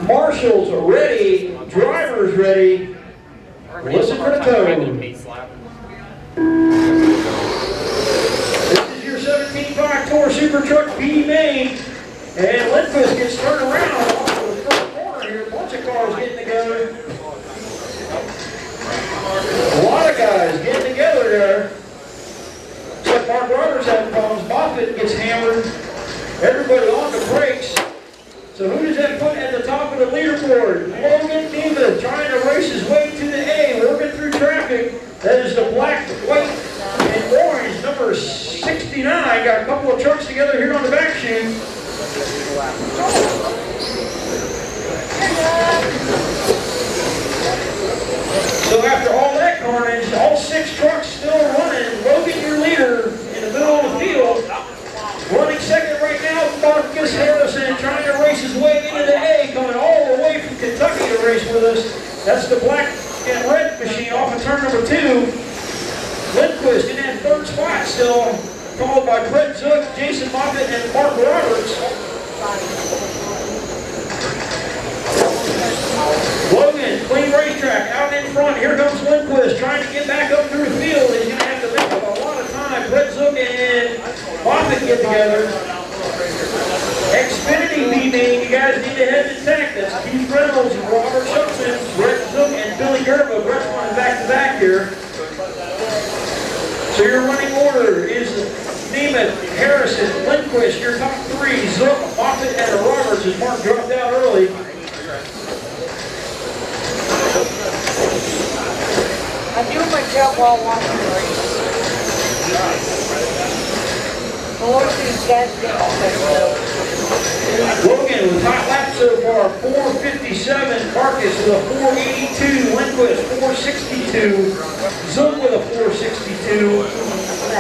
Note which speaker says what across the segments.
Speaker 1: Marshals are ready, drivers ready. Listen for the code. This is your 17.5 Tour Super Truck B main, and Lindquist gets turned around off of the front corner here. A bunch of cars getting together. A lot of guys getting together there. Looks like Mark Roberts having problems. Moffitt gets hammered. Everybody on the brakes. So who does that put at the top of the leaderboard? Logan Diva trying to race his way to the A, working through traffic. That is the black, white, and orange, number 69. Got a couple of trucks together here on the back chute. So after all that carnage, all 6 trucks still running. Logan, your leader, in the middle of the field. Running second right now, Marcus Harrison, trying to race his way into the A, coming all the way from Kentucky to race with us. That's the black and red machine off of turn number 2. Lindquist in that 3rd spot still, followed by Brett Zook, Jason Moffitt, and Mark Roberts. Logan, clean racetrack, out in front. Here comes Lindquist, trying to get back up through the field. He's going to have to make up a lot of time. Brett Zook and Moffitt get together. Xfinity B-main, you guys need to head to tech. That's Keith Reynolds, Robert Schuckman, Brett Zook, and Billy Gerba. Brett's running back-to-back here. So your running order is Nemeth, Harrison, Lindquist, your top 3. Zook, Moffitt, and Roberts as Mark dropped out early.
Speaker 2: I do my job while watching the race.
Speaker 1: Logan with hot lap so far, 4:57. Marcus with a 4:82. Lindquist 4:62. Zook with a 4:62.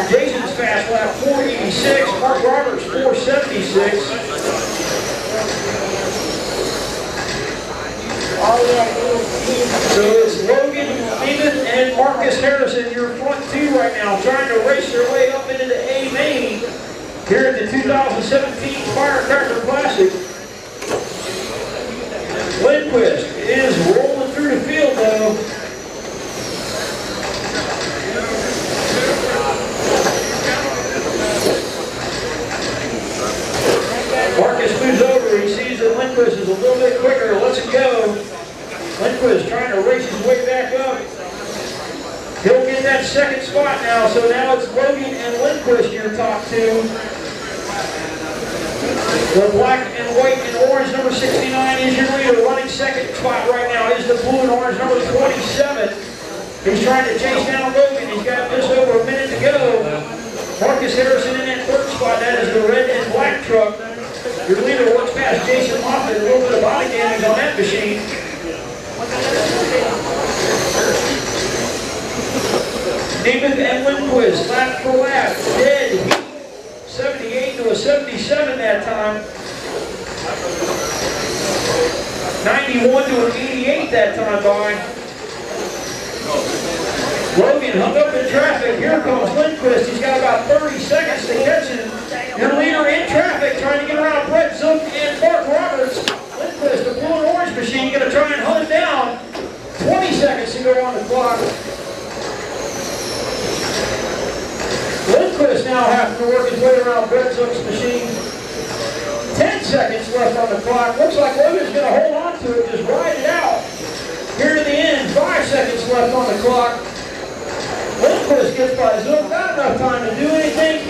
Speaker 1: Jason's fast lap 4:86. Mark Roberts 4:76. So it's Logan, Nemeth, and Marcus Harrison, your front 2 right now, trying to race their way up into the A main here at the 2017 FireCracker Classic. Lindquist is rolling through the field though. Marcus moves over, he sees that Lindquist is a little bit quicker, lets it go. Lindquist trying to race his way back up. He'll get that 2nd spot now, so now it's Logan and Lindquist, your top 2. The black and white and orange number 69 is your leader. Running 2nd spot right now is the blue and orange number 27. He's trying to chase down Logan. He's got just over a minute to go. Marcus Harrison in that 3rd spot. That is the red and black truck. Your leader looks past Jason Moffitt. A little bit of body damage on that machine. Nemeth and Lindquist, lap for lap, dead heat. 78 to a 77 that time. 91 to an 88 that time by. Logan hung up in traffic. Here comes Lindquist. He's got about 30 seconds to catch him. Your leader in traffic, trying to get around Brett Zook and Mark Roberts. Lindquist, the blue and orange machine, going to try and hunt it down. 20 seconds to go on the clock. Lindquist now having to work his way around Brett Zook's machine. 10 seconds left on the clock. Looks like Logan's going to hold on to it, just ride it out. Here to the end, 5 seconds left on the clock. Lindquist gets by Zook, not enough time to do anything.